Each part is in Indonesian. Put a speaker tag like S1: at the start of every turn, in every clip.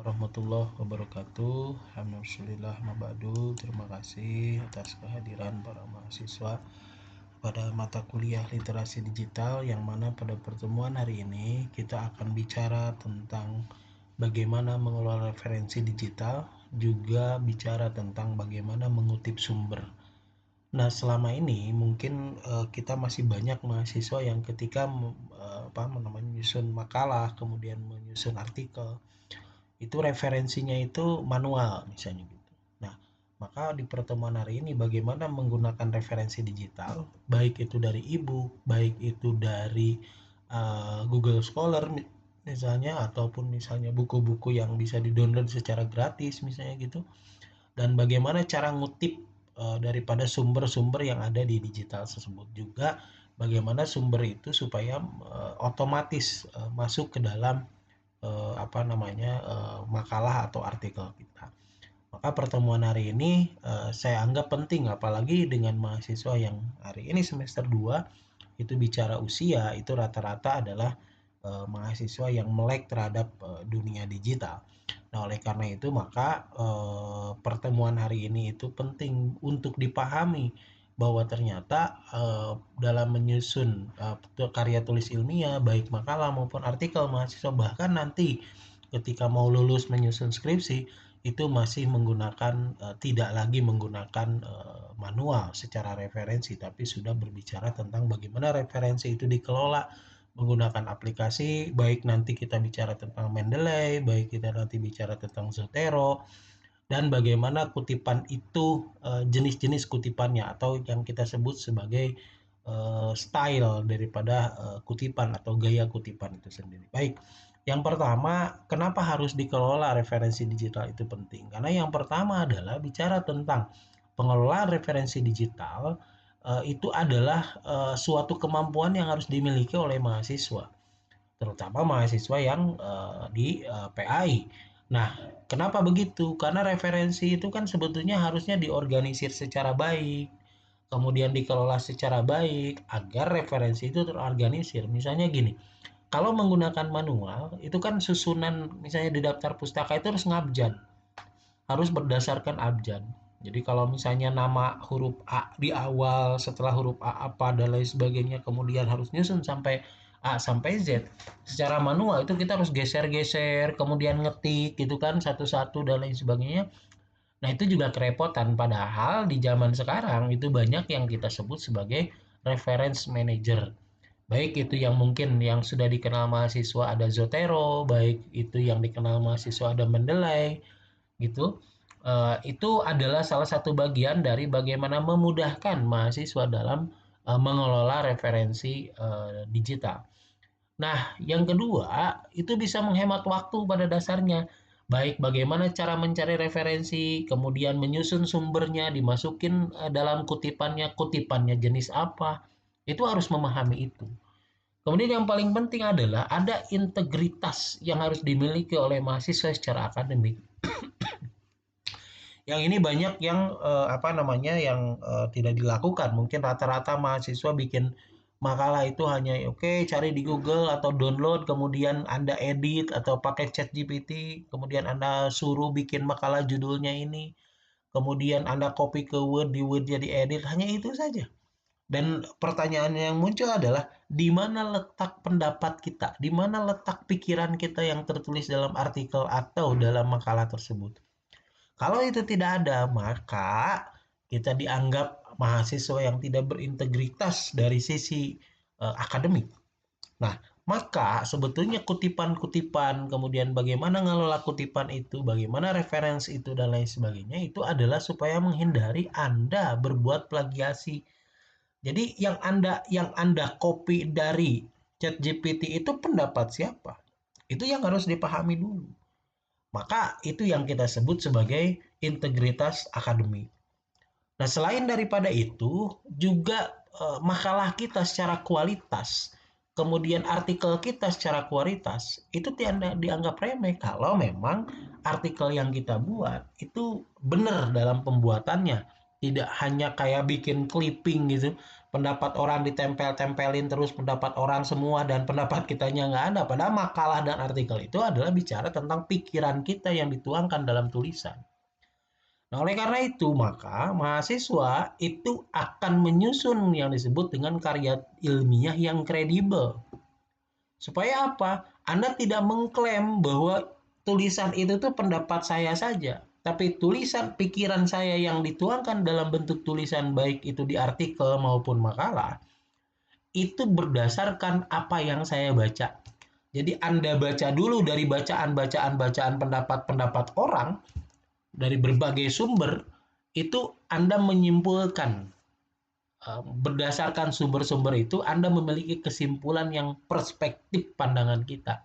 S1: warahmatullahi wabarakatuh. Alhamdulillah mabadu. Terima kasih atas kehadiran para mahasiswa pada mata kuliah literasi digital, yang mana pada pertemuan hari ini kita akan bicara tentang bagaimana mengelola referensi digital, juga bicara tentang bagaimana mengutip sumber. Nah, selama ini mungkin kita masih banyak mahasiswa yang ketika menyusun makalah, kemudian menyusun artikel, itu referensinya itu manual misalnya gitu. Nah, maka di pertemuan hari ini bagaimana menggunakan referensi digital, baik itu dari e-book, baik itu dari Google Scholar misalnya, ataupun misalnya buku-buku yang bisa di-download secara gratis misalnya gitu, dan bagaimana cara ngutip daripada sumber-sumber yang ada di digital tersebut, juga bagaimana sumber itu supaya otomatis masuk ke dalam makalah atau artikel kita. Maka pertemuan hari ini saya anggap penting, apalagi dengan mahasiswa yang hari ini semester 2 itu bicara usia, itu rata-rata adalah mahasiswa yang melek terhadap dunia digital. Nah, oleh karena itu maka pertemuan hari ini itu penting untuk dipahami bahwa ternyata dalam menyusun karya tulis ilmiah, baik makalah maupun artikel, mahasiswa bahkan nanti ketika mau lulus menyusun skripsi itu masih menggunakan tidak lagi menggunakan manual secara referensi, tapi sudah berbicara tentang bagaimana referensi itu dikelola menggunakan aplikasi, baik nanti kita bicara tentang Mendeley, baik kita nanti bicara tentang Zotero, dan bagaimana kutipan itu jenis-jenis kutipannya atau yang kita sebut sebagai style daripada kutipan atau gaya kutipan itu sendiri. Baik, yang pertama, kenapa harus dikelola referensi digital itu penting? Karena yang pertama adalah bicara tentang pengelolaan referensi digital itu adalah suatu kemampuan yang harus dimiliki oleh mahasiswa, terutama mahasiswa yang di PAI. Nah, kenapa begitu? Karena referensi itu kan sebetulnya harusnya diorganisir secara baik, kemudian dikelola secara baik agar referensi itu terorganisir. Misalnya gini, kalau menggunakan manual, itu kan susunan misalnya di daftar pustaka itu harus ngabjad, harus berdasarkan abjad. Jadi kalau misalnya nama huruf A di awal, setelah huruf A apa dan lain sebagainya, kemudian harus nyusun sampai A sampai Z. Secara manual itu kita harus geser-geser, kemudian ngetik gitu kan satu-satu dan lain sebagainya. Nah, itu juga kerepotan, padahal di zaman sekarang itu banyak yang kita sebut sebagai reference manager. Baik itu yang mungkin yang sudah dikenal mahasiswa ada Zotero, baik itu yang dikenal mahasiswa ada Mendeley gitu. Itu adalah salah satu bagian dari bagaimana memudahkan mahasiswa dalam mengelola referensi digital. Nah, yang kedua, itu bisa menghemat waktu pada dasarnya. Baik bagaimana cara mencari referensi, kemudian menyusun sumbernya, dimasukin dalam kutipannya, kutipannya jenis apa. Itu harus memahami itu. Kemudian yang paling penting adalah ada integritas yang harus dimiliki oleh mahasiswa secara akademik. Yang ini banyak yang tidak dilakukan. Mungkin rata-rata mahasiswa bikin makalah itu hanya oke, cari di Google atau download, kemudian Anda edit atau pakai ChatGPT, kemudian Anda suruh bikin makalah judulnya ini, kemudian Anda copy ke Word, di Word jadi edit, hanya itu saja. Dan pertanyaan yang muncul adalah di mana letak pendapat kita, di mana letak pikiran kita yang tertulis dalam artikel atau dalam makalah tersebut. Kalau itu tidak ada, maka kita dianggap mahasiswa yang tidak berintegritas dari sisi akademik. Nah, maka sebetulnya kutipan-kutipan, kemudian bagaimana ngelola kutipan itu, bagaimana referensi itu, dan lain sebagainya, itu adalah supaya menghindari Anda berbuat plagiasi. Jadi yang Anda copy dari ChatGPT itu pendapat siapa? Itu yang harus dipahami dulu. Maka itu yang kita sebut sebagai integritas akademik. Nah, selain daripada itu, juga makalah kita secara kualitas, kemudian artikel kita secara kualitas, itu tidak dianggap remeh kalau memang artikel yang kita buat itu benar dalam pembuatannya. Tidak hanya kayak bikin clipping gitu, pendapat orang ditempel-tempelin terus pendapat orang semua dan pendapat kitanya nggak ada. Padahal makalah dan artikel itu adalah bicara tentang pikiran kita yang dituangkan dalam tulisan. Nah, oleh karena itu, maka mahasiswa itu akan menyusun yang disebut dengan karya ilmiah yang kredibel. Supaya apa? Anda tidak mengklaim bahwa tulisan itu tuh pendapat saya saja, tapi tulisan pikiran saya yang dituangkan dalam bentuk tulisan baik itu di artikel maupun makalah, itu berdasarkan apa yang saya baca. Jadi Anda baca dulu dari bacaan-bacaan pendapat-pendapat orang dari berbagai sumber, itu Anda menyimpulkan. Berdasarkan sumber-sumber itu, Anda memiliki kesimpulan yang perspektif pandangan kita.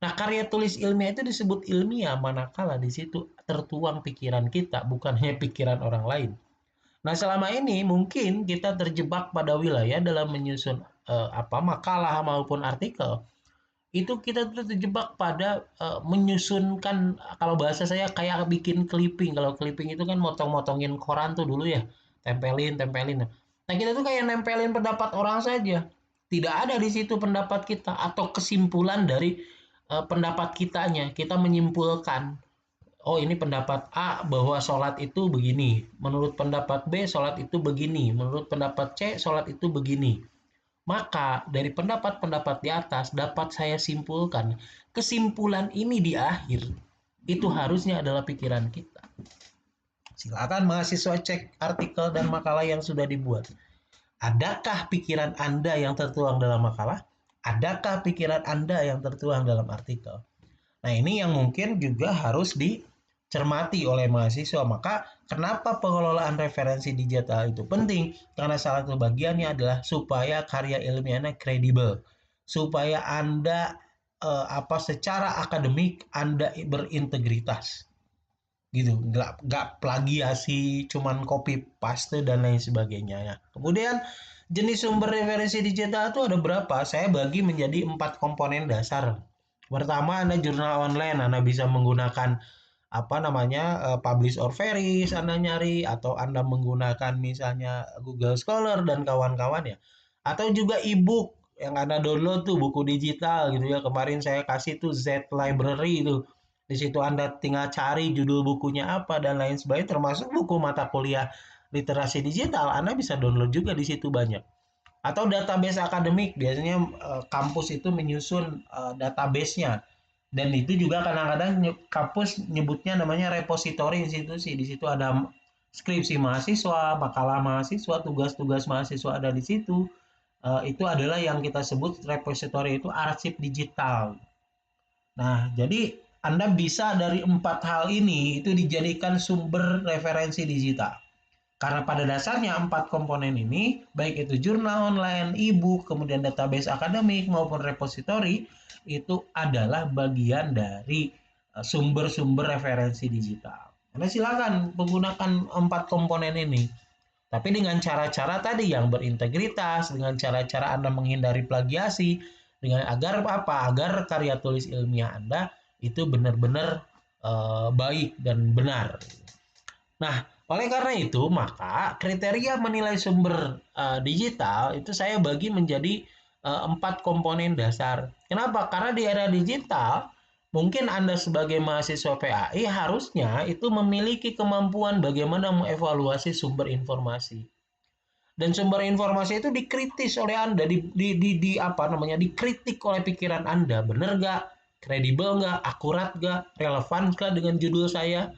S1: Nah, karya tulis ilmiah itu disebut ilmiah manakala di situ tertuang pikiran kita, bukan hanya pikiran orang lain. Nah, selama ini mungkin kita terjebak pada wilayah dalam menyusun makalah maupun artikel. Itu kita terjebak pada menyusunkan, kalau bahasa saya kayak bikin clipping. Kalau clipping itu kan motong-motongin koran tuh dulu ya, tempelin, tempelin. Nah, kita tuh kayak nempelin pendapat orang saja. Tidak ada di situ pendapat kita atau kesimpulan dari pendapat kitanya. Kita menyimpulkan, oh ini pendapat A bahwa sholat itu begini. Menurut pendapat B, sholat itu begini. Menurut pendapat C, sholat itu begini. Maka dari pendapat-pendapat di atas dapat saya simpulkan, kesimpulan ini di akhir itu harusnya adalah pikiran kita. Silakan mahasiswa cek artikel dan makalah yang sudah dibuat. Adakah pikiran Anda yang tertuang dalam makalah? Adakah pikiran Anda yang tertuang dalam artikel? Nah, ini yang mungkin juga harus dicermati oleh mahasiswa. Maka kenapa pengelolaan referensi digital itu penting? Karena salah satu bagiannya adalah supaya karya ilmiahnya kredibel. Supaya Anda secara akademik Anda berintegritas. Gitu, nggak plagiasi, cuman copy paste dan lain sebagainya ya. Kemudian jenis sumber referensi digital itu ada berapa? Saya bagi menjadi 4 komponen dasar. Pertama, Anda jurnal online, Anda bisa menggunakan publish or vanish Anda nyari, atau Anda menggunakan misalnya Google Scholar dan kawan-kawan ya. Atau juga e-book yang Anda download tuh, buku digital gitu ya. Kemarin saya kasih tuh Z Library itu. Di situ Anda tinggal cari judul bukunya apa dan lain sebagainya, termasuk buku mata kuliah literasi digital, Anda bisa download juga di situ banyak. Atau database akademik, biasanya kampus itu menyusun database-nya. Dan itu juga kadang-kadang kampus nyebutnya namanya repositori institusi. Di situ ada skripsi mahasiswa, makalah mahasiswa, tugas-tugas mahasiswa ada di situ. Itu adalah yang kita sebut repositori, itu arsip digital. Nah, jadi Anda bisa dari 4 hal ini itu dijadikan sumber referensi digital. Karena pada dasarnya 4 komponen ini, baik itu jurnal online, e-book, kemudian database akademik maupun repositori, itu adalah bagian dari sumber-sumber referensi digital. Anda silakan menggunakan 4 komponen ini. Tapi dengan cara-cara tadi yang berintegritas, dengan cara-cara Anda menghindari plagiasi, dengan agar apa? Agar karya tulis ilmiah Anda itu benar-benar baik dan benar. Nah, oleh karena itu, maka kriteria menilai sumber digital itu saya bagi menjadi 4 komponen dasar. Kenapa? Karena di era digital, mungkin Anda sebagai mahasiswa PAI harusnya itu memiliki kemampuan bagaimana mengevaluasi sumber informasi. Dan sumber informasi itu dikritis oleh Anda, dikritik oleh pikiran Anda. Benar nggak? Kredibel nggak? Akurat nggak? Relevan nggak dengan judul saya?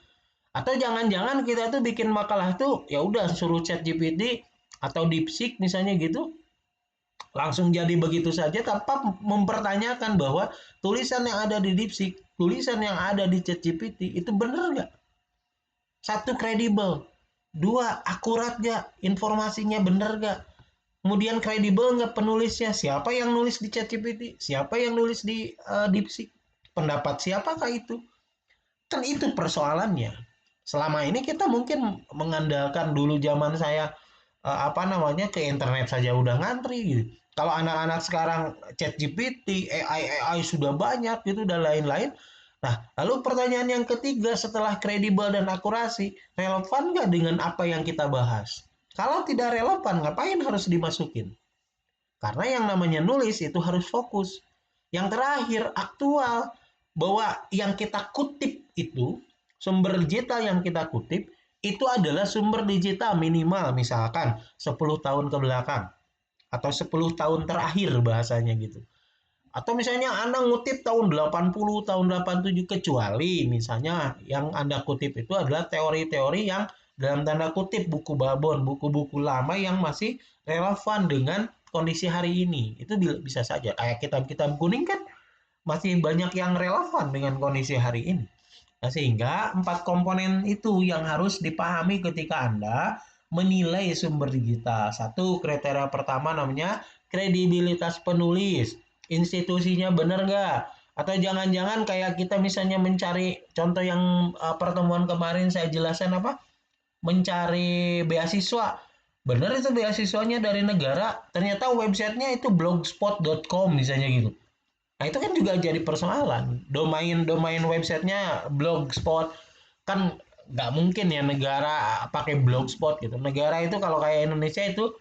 S1: Atau jangan-jangan kita tuh bikin makalah tuh ya udah suruh chat GPT atau DeepSeek misalnya gitu, langsung jadi begitu saja tanpa mempertanyakan bahwa tulisan yang ada di DeepSeek, tulisan yang ada di chat GPT itu benar nggak? Satu, kredibel. Dua, akurat nggak? Informasinya benar nggak? Kemudian kredibel nggak penulisnya? Siapa yang nulis di chat GPT? Siapa yang nulis di DeepSeek? Pendapat siapakah itu? Kan itu persoalannya. Selama ini kita mungkin mengandalkan, dulu zaman saya ke internet saja udah ngantri gitu. Kalau anak-anak sekarang chat GPT, AI sudah banyak gitu dan lain-lain. Nah, lalu pertanyaan yang ketiga setelah kredibel dan akurasi, relevan nggak dengan apa yang kita bahas? Kalau tidak relevan, ngapain harus dimasukin? Karena yang namanya nulis itu harus fokus. Yang terakhir, aktual. Bahwa yang kita kutip itu, sumber digital yang kita kutip, itu adalah sumber digital minimal misalkan 10 tahun ke belakang. Atau 10 tahun terakhir bahasanya gitu. Atau misalnya Anda ngutip tahun 80, tahun 87, kecuali misalnya yang Anda kutip itu adalah teori-teori yang dalam tanda kutip buku babon, buku-buku lama yang masih relevan dengan kondisi hari ini. Itu bisa saja. Kayak kitab-kitab kuning kan masih banyak yang relevan dengan kondisi hari ini. Nah, sehingga 4 komponen itu yang harus dipahami ketika Anda menilai sumber digital. Satu, kriteria pertama namanya kredibilitas penulis. Institusinya benar nggak? Atau jangan-jangan kayak kita misalnya mencari contoh yang pertemuan kemarin saya jelaskan apa? Mencari beasiswa. Benar itu beasiswanya dari negara, ternyata websitenya itu blogspot.com misalnya gitu. Nah, itu kan juga jadi persoalan. Domain websitenya blogspot kan nggak mungkin ya negara pakai blogspot gitu. Negara itu kalau kayak Indonesia itu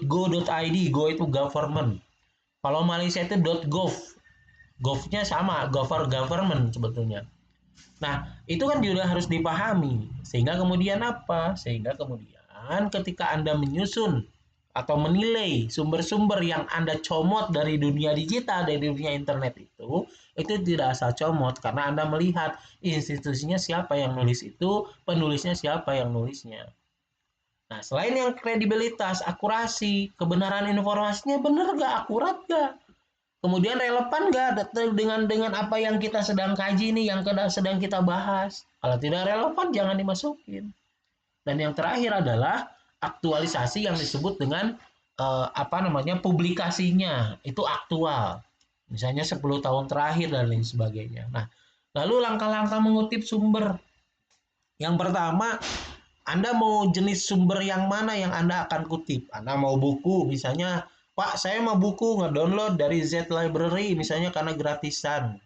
S1: .go.id, go itu government. Kalau Malaysia itu .gov, govnya sama, government sebetulnya. Nah, itu kan juga harus dipahami. Sehingga kemudian apa? Sehingga kemudian ketika Anda menyusun atau menilai sumber-sumber yang Anda comot dari dunia digital, dari dunia internet itu tidak asal comot karena Anda melihat institusinya siapa yang nulis itu, penulisnya siapa yang nulisnya. Nah, selain yang kredibilitas, akurasi, kebenaran informasinya benar nggak, akurat nggak? Kemudian relevan nggak dengan apa yang kita sedang kaji nih, yang sedang kita bahas? Kalau tidak relevan, jangan dimasukin. Dan yang terakhir adalah aktualisasi yang disebut dengan apa namanya publikasinya itu aktual. Misalnya 10 tahun terakhir dan lain sebagainya. Nah, lalu langkah-langkah mengutip sumber. Yang pertama, Anda mau jenis sumber yang mana yang Anda akan kutip? Anda mau buku, misalnya, Pak, saya mau buku ngedownload dari Z Library, misalnya karena gratisan.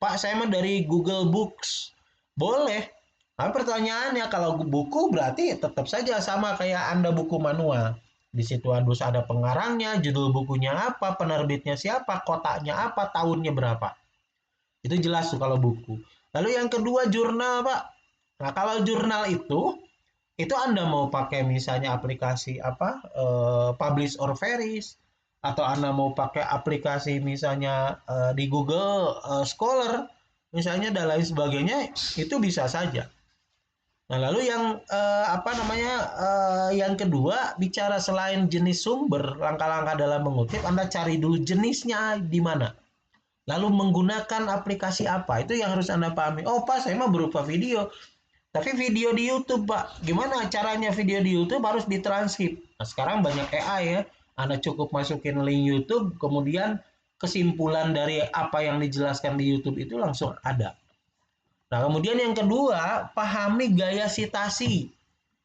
S1: Pak, saya mau dari Google Books. Boleh. Nah, pertanyaannya, kalau buku berarti tetap saja sama kayak Anda buku manual. Di situ harus ada pengarangnya, judul bukunya apa, penerbitnya siapa, kotaknya apa, tahunnya berapa. Itu jelas tuh kalau buku. Lalu yang kedua jurnal, Pak. Nah, kalau jurnal itu Anda mau pakai misalnya aplikasi apa Publish or Vanish atau Anda mau pakai aplikasi misalnya di Google Scholar misalnya dan lain sebagainya itu bisa saja. Nah, lalu yang apa namanya yang kedua bicara selain jenis sumber, langkah-langkah dalam mengutip Anda cari dulu jenisnya di mana. Lalu menggunakan aplikasi apa? Itu yang harus Anda pahami. Oh, Pak, saya mah berupa video. Tapi video di YouTube, Pak. Gimana caranya video di YouTube harus ditranskrip. Nah, sekarang banyak AI ya. Anda cukup masukin link YouTube, kemudian kesimpulan dari apa yang dijelaskan di YouTube itu langsung ada. Nah, kemudian yang kedua, pahami gaya sitasi.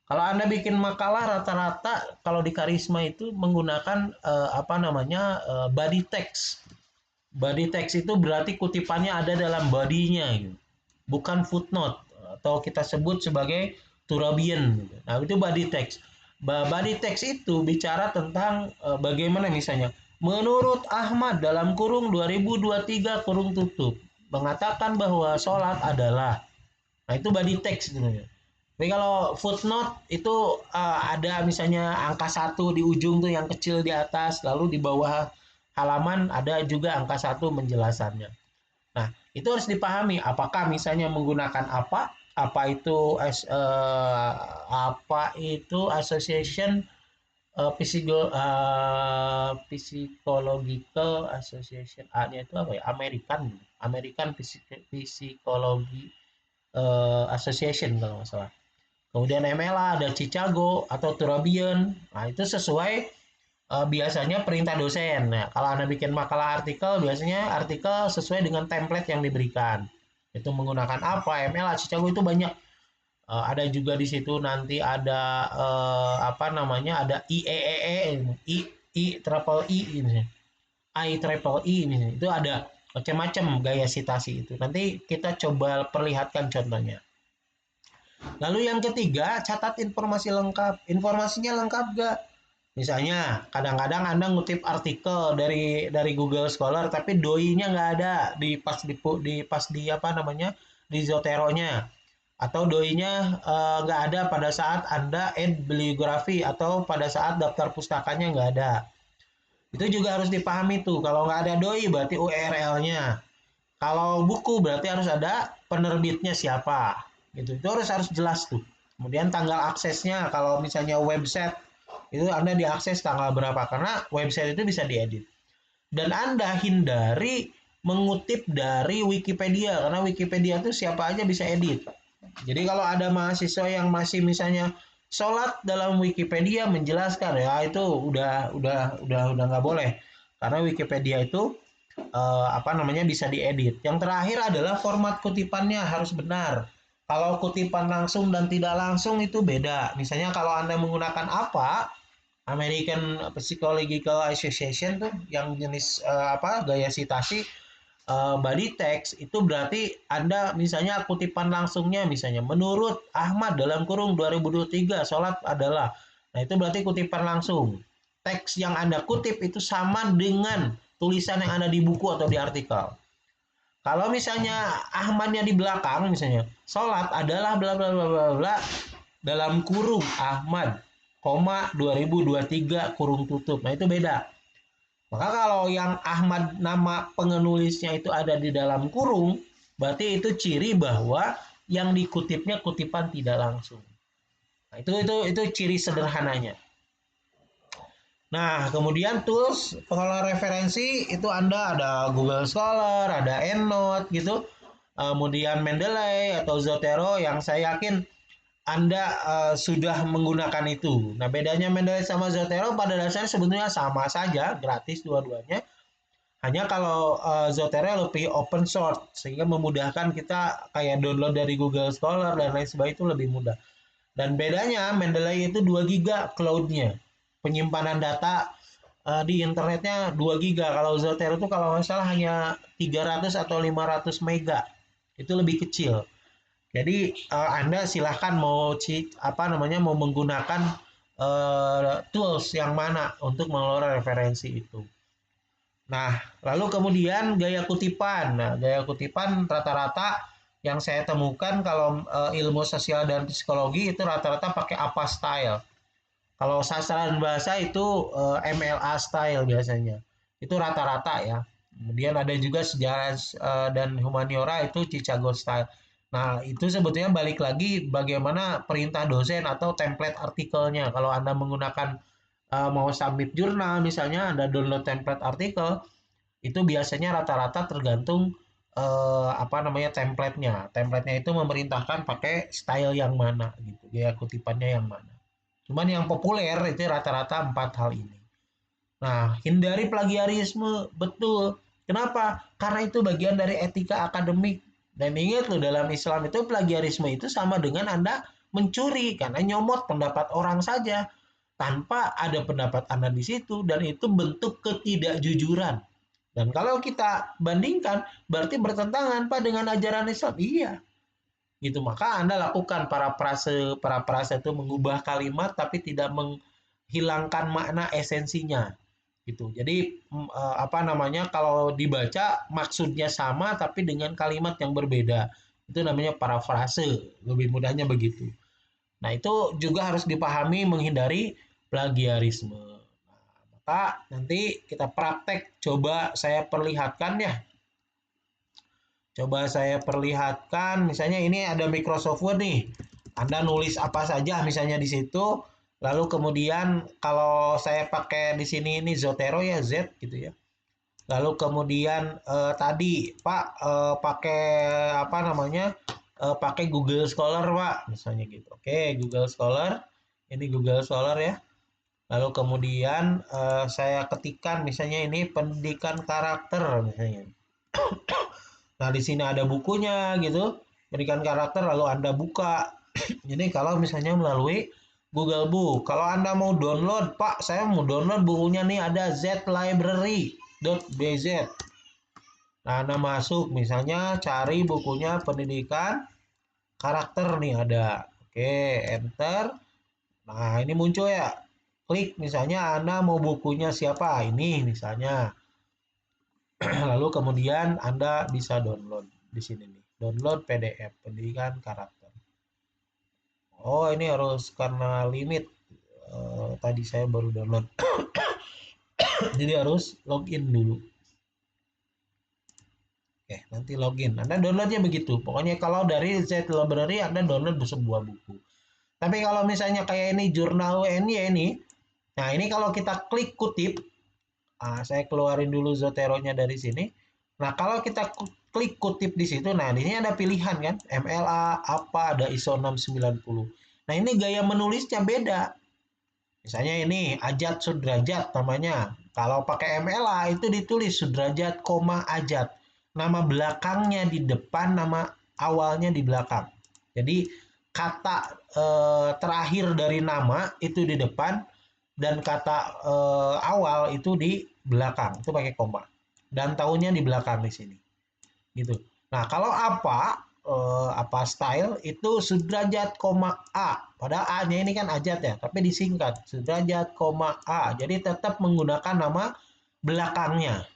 S1: Kalau Anda bikin makalah rata-rata kalau di Karisma itu menggunakan apa namanya body text. Body text itu berarti kutipannya ada dalam bodinya gitu. Bukan footnote atau kita sebut sebagai turabian gitu. Nah, itu body text. Body text itu bicara tentang bagaimana misalnya menurut Ahmad dalam kurung 2023 kurung tutup mengatakan bahwa sholat adalah. Nah, itu body text gitu. Tapi kalau footnote itu ada misalnya angka 1 di ujung tuh yang kecil di atas, lalu di bawah halaman ada juga angka 1 menjelasannya. Nah, itu harus dipahami apakah misalnya menggunakan apa itu association psychological association A-nya itu apa ya? American Psychology Association kalau nggak salah. Kemudian MLA ada Chicago atau Turabian. Nah, itu sesuai biasanya perintah dosen. Nah, kalau Anda bikin makalah artikel, biasanya artikel sesuai dengan template yang diberikan. Itu menggunakan apa? MLA, Chicago itu banyak. Ada juga di situ nanti ada apa namanya? Ada IEEE, I triple I ini. IEEE ini. Itu ada. macam-macam gaya citasi itu. Nanti kita coba perlihatkan contohnya. Lalu yang ketiga, catat informasi lengkap. Informasinya lengkap gak? Misalnya, kadang-kadang Anda ngutip artikel dari Google Scholar, tapi doi-nya nggak ada di apa namanya di Zotero-nya, atau doi-nya nggak ada pada saat Anda add bibliografi atau pada saat daftar pustakanya nggak ada. Itu juga harus dipahami tuh. Kalau nggak ada doi berarti URL-nya. Kalau buku berarti harus ada penerbitnya siapa. Gitu. Itu harus jelas tuh. Kemudian tanggal aksesnya, kalau misalnya website itu Anda diakses tanggal berapa, karena website itu bisa diedit. Dan Anda hindari mengutip dari Wikipedia, karena Wikipedia itu siapa aja bisa edit. Jadi kalau ada mahasiswa yang masih misalnya sholat dalam Wikipedia menjelaskan, ya itu udah nggak boleh, karena Wikipedia itu apa namanya bisa diedit. Yang terakhir adalah format kutipannya harus benar. Kalau kutipan langsung dan tidak langsung itu beda. Misalnya kalau Anda menggunakan apa, American Psychological Association tuh yang jenis apa gaya citasi body text, itu berarti Anda misalnya kutipan langsungnya misalnya menurut Ahmad dalam kurung 2023 sholat adalah. Nah, itu berarti kutipan langsung. Teks yang Anda kutip itu sama dengan tulisan yang ada di buku atau di artikel. Kalau misalnya Ahmadnya di belakang misalnya, sholat adalah bla bla bla bla bla dalam kurung Ahmad, koma 2023 kurung tutup. Nah, itu beda. Maka kalau yang Ahmad nama penulisnya itu ada di dalam kurung, berarti itu ciri bahwa yang dikutipnya kutipan tidak langsung. Nah, itu ciri sederhananya. Nah, kemudian tools pengelola referensi itu Anda ada Google Scholar, ada EndNote gitu. Kemudian Mendeley atau Zotero yang saya yakin Anda sudah menggunakan itu. Nah, bedanya Mendeley sama Zotero pada dasarnya sebetulnya sama saja, gratis dua-duanya. Hanya kalau Zotero lebih open source sehingga memudahkan kita kayak download dari Google Scholar dan lain sebagainya itu lebih mudah. Dan bedanya Mendeley itu 2 giga cloud-nya. Penyimpanan data di internetnya 2 giga. Kalau Zotero itu kalau nggak salah hanya 300 atau 500 mega. Itu lebih kecil. Jadi Anda silahkan mau apa namanya mau menggunakan tools yang mana untuk mengelola referensi itu. Nah, lalu kemudian gaya kutipan. Nah, gaya kutipan rata-rata yang saya temukan kalau ilmu sosial dan psikologi itu rata-rata pakai apa style. Kalau sastra dan bahasa itu MLA style biasanya. Itu rata-rata ya. Kemudian ada juga sejarah dan humaniora itu Chicago style. Nah, itu sebetulnya balik lagi bagaimana perintah dosen atau template artikelnya. Kalau Anda menggunakan mau submit jurnal misalnya, Anda download template artikel, itu biasanya rata-rata tergantung apa namanya template-nya. Template-nya itu memerintahkan pakai style yang mana gitu, gaya kutipannya yang mana. Cuman yang populer itu rata-rata 4 hal ini. Nah, hindari plagiarisme, betul. Kenapa? Karena itu bagian dari etika akademik. Dan ingat loh, dalam Islam itu plagiarisme itu sama dengan Anda mencuri, karena nyomot pendapat orang saja tanpa ada pendapat Anda di situ, dan itu bentuk ketidakjujuran. Dan kalau kita bandingkan, berarti bertentangan Pak dengan ajaran Islam. Iya, gitu. Maka Anda lakukan para prase itu mengubah kalimat tapi tidak menghilangkan makna esensinya. Gitu. Jadi apa namanya kalau dibaca maksudnya sama tapi dengan kalimat yang berbeda. Itu namanya parafrase, lebih mudahnya begitu. Nah, itu juga harus dipahami menghindari plagiarisme. Nah, maka nanti kita praktek, coba saya perlihatkan ya. Coba saya perlihatkan, misalnya ini ada Microsoft Word nih. Anda nulis apa saja misalnya di situ, lalu kemudian kalau saya pakai di sini ini Zotero ya, Z gitu ya. Lalu kemudian tadi Pak pakai apa namanya? Pakai Google Scholar Pak, misalnya gitu. Oke, Google Scholar. Ini Google Scholar ya. Lalu kemudian saya ketikkan misalnya ini pendidikan karakter misalnya. Nah, di sini ada bukunya gitu, berikan karakter lalu Anda buka. Jadi kalau misalnya melalui Google Book, kalau Anda mau download, Pak, saya mau download bukunya nih ada zlibrary.bz. Nah, Anda masuk misalnya cari bukunya pendidikan karakter nih ada. Oke, enter. Nah, ini muncul ya. Klik misalnya Anda mau bukunya siapa? Ini misalnya. Lalu kemudian Anda bisa download di sini nih. Download PDF pendidikan karakter. Oh, ini harus karena limit. Tadi saya baru download. Jadi harus login dulu. Oke, nanti login. Anda downloadnya begitu. Pokoknya kalau dari Z Library Anda download sebuah buku. Tapi kalau misalnya kayak ini jurnal WNY ini, nah ini kalau kita klik kutip, saya keluarin dulu Zotero-nya dari sini. Nah, kalau kita klik kutip di situ, nah di sini ada pilihan kan, MLA, apa, ada ISO 690. Nah, ini gaya menulisnya beda. Misalnya ini Ajat Sudrajat namanya. Kalau pakai MLA itu ditulis Sudrajat, Ajat. Nama belakangnya di depan, nama awalnya di belakang. Jadi kata terakhir dari nama itu di depan dan kata awal itu di belakang. Itu pakai koma. Dan tahunnya di belakang di sini gitu. Nah, kalau apa style itu Sudrajat, A. Padahal A-nya ini kan Ajat ya, tapi disingkat Sudrajat, A. Jadi tetap menggunakan nama belakangnya.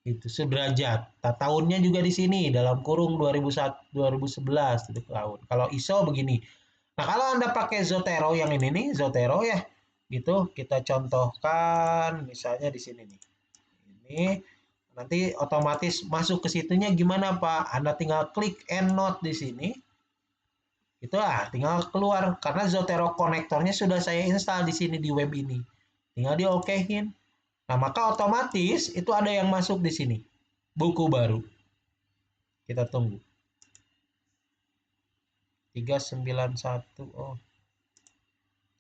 S1: Itu Sudrajat. Nah, tahunnya juga di sini dalam kurung 2001 2011 itu tahun. Kalau ISO begini. Nah, kalau Anda pakai Zotero yang ini nih, Zotero ya. Gitu kita contohkan misalnya di sini nih. Ini nanti otomatis masuk ke situnya gimana Pak? Anda tinggal klik EndNote di sini. Itu tinggal keluar karena Zotero konektornya sudah saya install di sini di web ini. Tinggal di okein. Nah, maka otomatis itu ada yang masuk di sini. Buku baru. Kita tunggu. 391. Oh,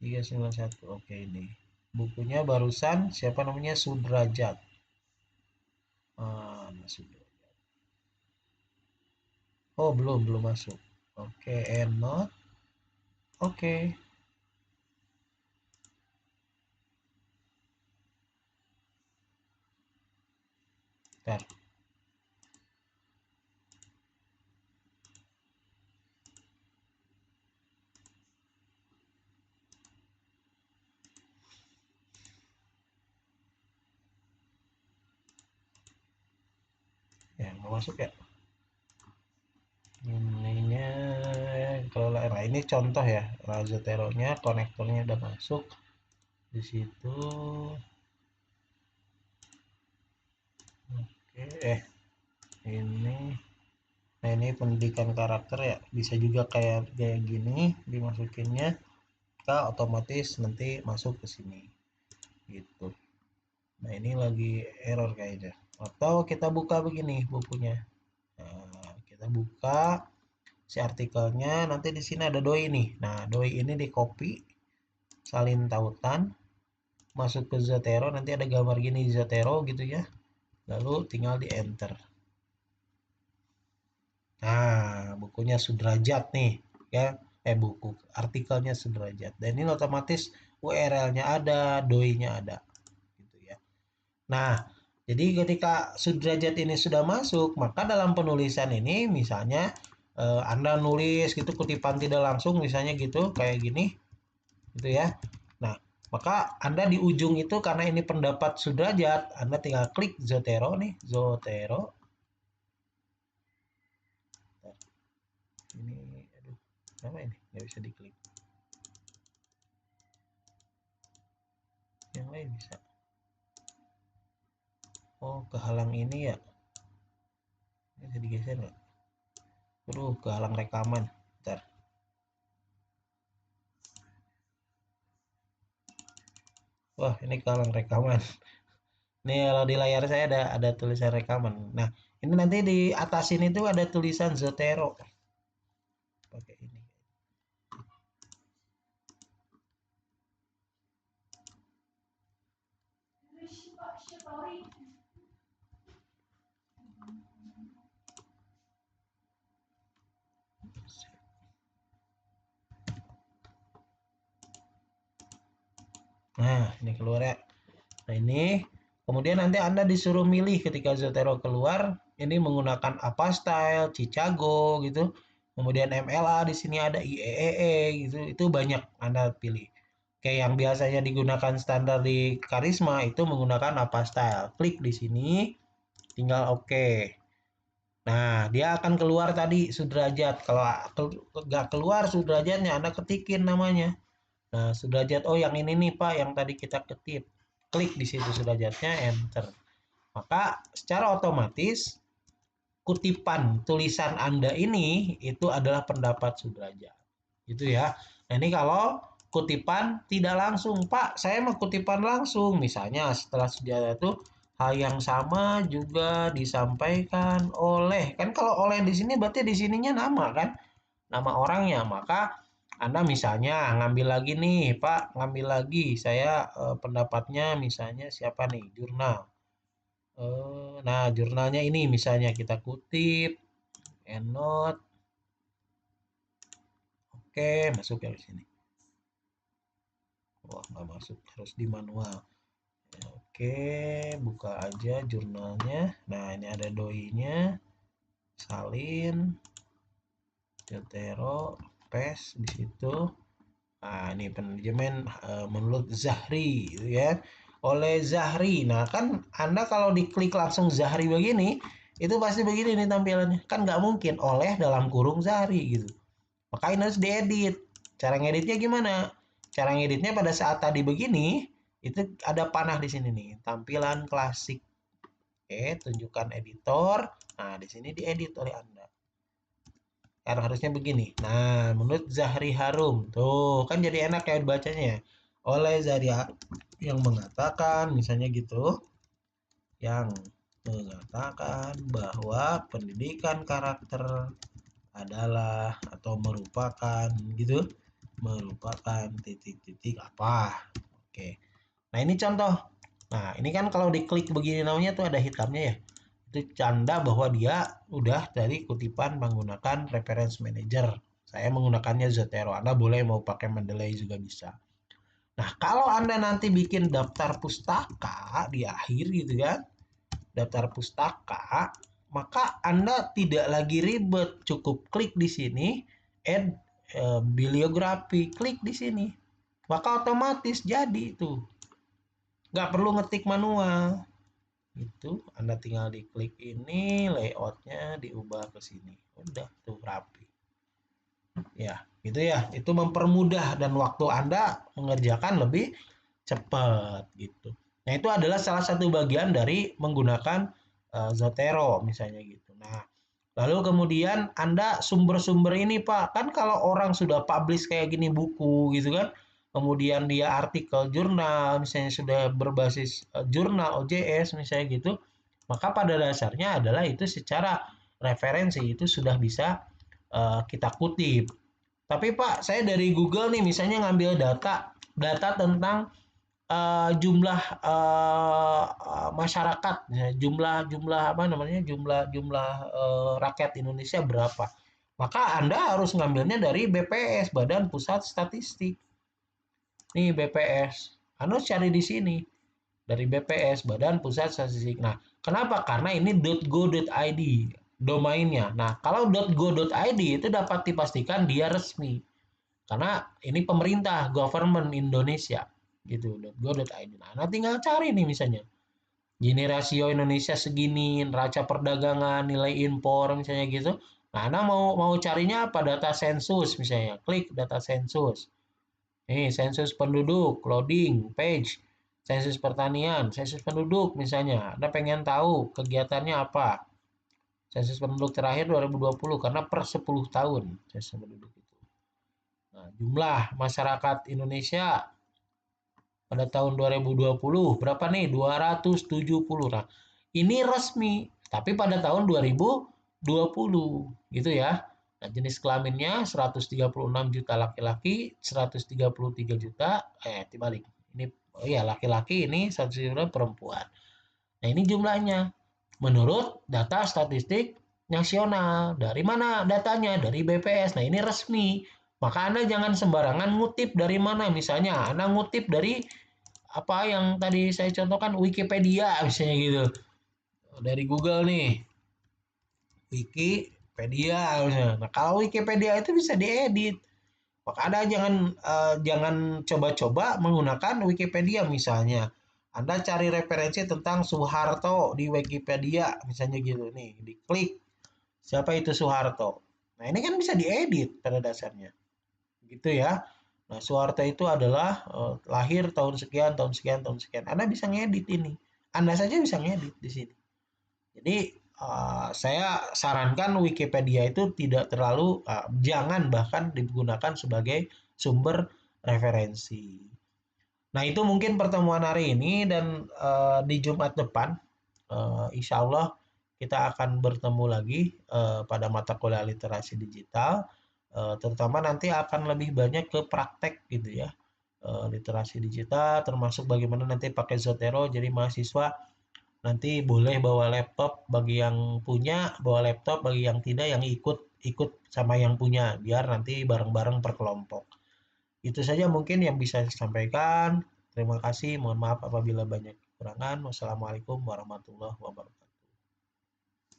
S1: 391. Oke ini. Bukunya barusan siapa namanya? Sudrajat. Sudrajat. Oh, belum masuk. Oke, EndNote. Oke. Bentar. Ya, nggak masuk ya. Ininya kalau nah ini contoh ya, Razotero-nya konektornya udah masuk di situ. Oke, ini. Nah, ini pendidikan karakter ya. Bisa juga kayak gini dimasukinnya. Kita otomatis nanti masuk ke sini. Gitu. Nah, ini lagi error kayaknya. Atau kita buka begini bukunya. Nah, kita buka si artikelnya, nanti di sini ada doi nih. Nah, doi ini di copy, salin tautan, masuk ke Zotero, nanti ada gambar gini Zotero gitu ya. Lalu tinggal di enter. Nah, bukunya Sudrajat nih, ya. Buku artikelnya Sudrajat. Dan ini otomatis URL-nya ada, doi-nya ada, gitu ya. Nah, jadi ketika Sudrajat ini sudah masuk, maka dalam penulisan ini misalnya Anda nulis gitu kutipan tidak langsung misalnya gitu kayak gini gitu ya. Nah, maka Anda di ujung itu karena ini pendapat Sudrajat, Anda tinggal klik Zotero nih, Zotero. Ini aduh, apa ini? Nggak bisa diklik. Yang lain bisa. Oh, kehalang ini ya. Ini bisa digeser nggak? Aduh, kehalang rekaman. Bentar. Wah, ini kehalang rekaman. Nih kalau di layar saya ada tulisan rekaman. Nah, ini nanti di atas ini tuh ada tulisan Zotero. Pakai ini. Nah, ini keluar ya. Nah, ini kemudian nanti Anda disuruh milih ketika Zotero keluar, Ini menggunakan apa style, Chicago gitu. Kemudian MLA di sini ada IEEE gitu. Itu banyak Anda pilih. Kayak yang biasanya digunakan standar di Karisma itu menggunakan apa style. Klik di sini, tinggal oke. Nah, dia akan keluar tadi sudrajat. Kalau nggak keluar sudrajatnya, Anda ketikin namanya. Nah, sudrajat, oh yang ini nih Pak, yang tadi kita ketik. Klik di situ sudrajatnya, enter. Maka secara otomatis kutipan tulisan Anda ini itu adalah pendapat Sudrajat. Gitu ya. Nah, ini kalau kutipan tidak langsung, Pak, saya mau kutipan langsung. Misalnya setelah sejarah itu hal yang sama juga disampaikan oleh. Kan kalau oleh di sini berarti di sininya nama kan? Nama orangnya. Maka Anda misalnya ngambil lagi nih, Pak, ngambil lagi. Saya pendapatnya misalnya siapa nih? Jurnal. Nah, jurnalnya ini misalnya kita kutip, EndNote, oke, masuk ya di sini. Wah, nggak masuk, harus di manual. Oke, buka aja jurnalnya. Nah, ini ada doi-nya, salin, Jotero, paste di situ. Nah, ini penjelasan menurut Zahri, gitu ya. Oleh Zahri. Nah, kan Anda kalau diklik langsung Zahri begini, itu pasti begini nih tampilannya. Kan nggak mungkin oleh dalam kurung Zahri gitu. Maka ini harus diedit. Cara ngeditnya gimana? Cara ngeditnya pada saat tadi begini, itu ada panah di sini nih, tampilan klasik. Oke, tunjukkan editor. Nah, di sini diedit oleh Anda. Karena harusnya begini. Nah, menurut Zahri Harum. Tuh, kan jadi enak ya bacanya. Oleh Zahri yang mengatakan, misalnya gitu, yang mengatakan bahwa pendidikan karakter adalah atau merupakan gitu, merupakan titik-titik apa. Oke. Nah, ini contoh. Nah, ini kan kalau diklik begini namanya tuh ada hitamnya ya. Itu tanda bahwa dia udah dari kutipan menggunakan reference manager. Saya menggunakannya Zotero. Anda boleh mau pakai Mendeley juga bisa. Nah, kalau Anda nanti bikin daftar pustaka di akhir gitu kan, daftar pustaka, maka Anda tidak lagi ribet, cukup klik di sini, add bibliografi, klik di sini. Maka otomatis jadi itu. Nggak perlu ngetik manual. Itu Anda tinggal diklik ini, layoutnya diubah ke sini. Udah tuh rapi. Ya, gitu ya. Itu mempermudah dan waktu Anda mengerjakan lebih cepat gitu. Nah, itu adalah salah satu bagian dari menggunakan Zotero misalnya gitu. Nah, lalu kemudian Anda sumber-sumber ini Pak, kan kalau orang sudah publish kayak gini buku gitu kan, kemudian dia artikel jurnal misalnya sudah berbasis jurnal OJS misalnya gitu, maka pada dasarnya adalah itu secara referensi itu sudah bisa kita kutip. Tapi Pak, saya dari Google nih misalnya ngambil data data tentang jumlah masyarakat, ya, jumlah apa namanya, jumlah rakyat Indonesia berapa. Maka Anda harus ngambilnya dari BPS, Badan Pusat Statistik. Nih BPS, Anda cari di sini dari BPS, Badan Pusat Statistik. Nah, kenapa? Karena ini .go.id domainnya. Nah, kalau .go.id itu dapat dipastikan dia resmi. Karena ini pemerintah, government Indonesia gitu. .go.id. Nah, tinggal cari nih misalnya. Gini rasio Indonesia segini, neraca perdagangan, nilai impor misalnya gitu. Nah, Anda mau carinya apa? Data sensus misalnya. Klik data sensus. Nih, sensus penduduk, loading, page, sensus pertanian, sensus penduduk misalnya. Anda pengen tahu kegiatannya apa? Sensus penduduk terakhir 2020 karena per 10 tahun sensus penduduk itu. Nah, jumlah masyarakat Indonesia pada tahun 2020 berapa nih? 270. Nah, ini resmi, tapi pada tahun 2020 gitu ya. Nah, jenis kelaminnya 136 juta laki-laki, 133 juta dibalik. Ini oh ya laki-laki, ini 133 perempuan. Nah, ini jumlahnya menurut data statistik nasional. Dari mana datanya? Dari BPS. Nah, ini resmi. Maka Anda jangan sembarangan ngutip dari mana. Misalnya, Anda ngutip dari apa yang tadi saya contohkan Wikipedia misalnya gitu. Dari Google nih. Wikipedia misalnya. Nah, kalau Wikipedia itu bisa diedit. Maka Anda jangan coba-coba menggunakan Wikipedia misalnya. Anda cari referensi tentang Soeharto di Wikipedia misalnya gitu nih, diklik siapa itu Soeharto. Nah, ini kan bisa diedit pada dasarnya. Gitu ya. Nah, Soeharto itu adalah lahir tahun sekian, tahun sekian, tahun sekian. Anda bisa ngedit ini. Anda saja bisa ngedit di sini. Jadi saya sarankan Wikipedia itu tidak terlalu jangan bahkan digunakan sebagai sumber referensi. Nah, itu mungkin pertemuan hari ini dan di Jumat depan insya Allah kita akan bertemu lagi pada mata kuliah literasi digital, terutama nanti akan lebih banyak ke praktek gitu ya, literasi digital termasuk bagaimana nanti pakai Zotero, jadi mahasiswa nanti boleh bawa laptop bagi yang punya, bawa laptop bagi yang tidak, yang ikut ikut sama yang punya, biar nanti bareng-bareng per kelompok. Itu saja mungkin yang bisa saya sampaikan. Terima kasih, mohon maaf apabila banyak kekurangan. Wassalamualaikum warahmatullahi wabarakatuh.